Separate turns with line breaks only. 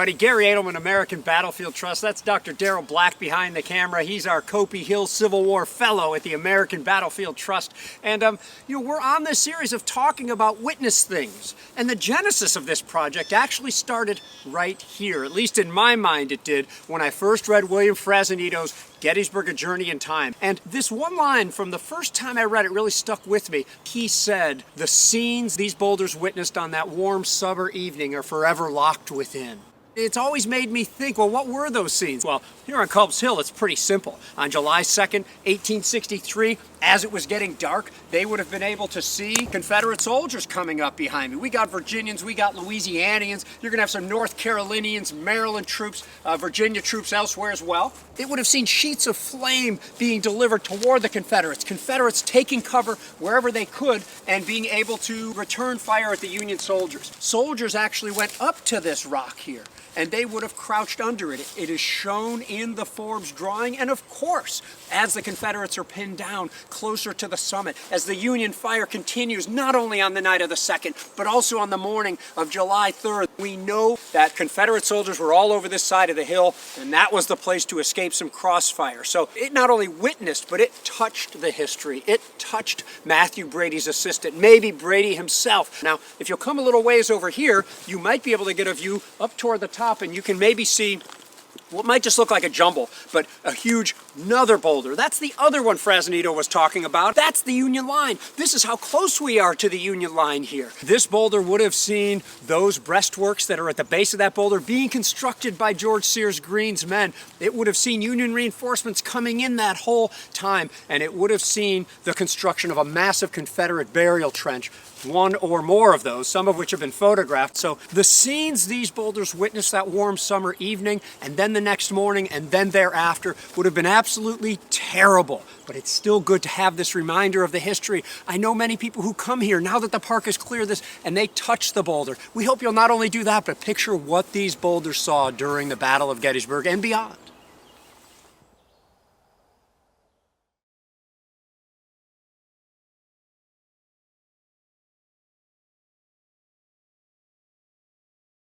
everybody. Gary Edelman, American Battlefield Trust. That's Dr. Darrell Black behind the camera. He's our Culp Hill Civil War Fellow at the American Battlefield Trust. And, we're on this series of talking about witness things. And the genesis of this project actually started right here. At least in my mind it did when I first read William Fresnito's Gettysburg, A Journey in Time. And this one line from the first time I read it really stuck with me. He said, "The scenes these boulders witnessed on that warm summer evening are forever locked within." It's always made me think, well, what were those scenes? Well, here on Culp's Hill, it's pretty simple. On July 2nd, 1863, as it was getting dark, they would have been able to see Confederate soldiers coming up behind me. We got Virginians, we got Louisianians, you're gonna have some North Carolinians, Maryland troops, Virginia troops elsewhere as well. It would have seen sheets of flame being delivered toward the Confederates, Confederates taking cover wherever they could and being able to return fire at the Union soldiers. Soldiers actually went up to this rock here, and they would have crouched under it. It is shown in the Forbes drawing, and of course, as the Confederates are pinned down closer to the summit, as the Union fire continues not only on the night of the 2nd, but also on the morning of July 3rd, we know that Confederate soldiers were all over this side of the hill, and that was the place to escape some crossfire. So it not only witnessed, but it touched the history. It touched Matthew Brady's assistant, maybe Brady himself. Now, if you'll come a little ways over here, you might be able to get a view up toward the top, and you can maybe see what might just look like a jumble, but a huge another boulder. That's the other one Fresnito was talking about. That's the Union line. This is how close we are to the Union line here. This boulder would have seen those breastworks that are at the base of that boulder being constructed by George Sears Greene's men. It would have seen Union reinforcements coming in that whole time, and it would have seen the construction of a massive Confederate burial trench, one or more of those, some of which have been photographed. So the scenes these boulders witnessed that warm summer evening, and then the next morning, and then thereafter, would have been absolutely terrible. But it's still good to have this reminder of the history. I know many people who come here, now that the park is clear, and they touch the boulder. We hope you'll not only do that, but picture what these boulders saw during the Battle of Gettysburg and beyond.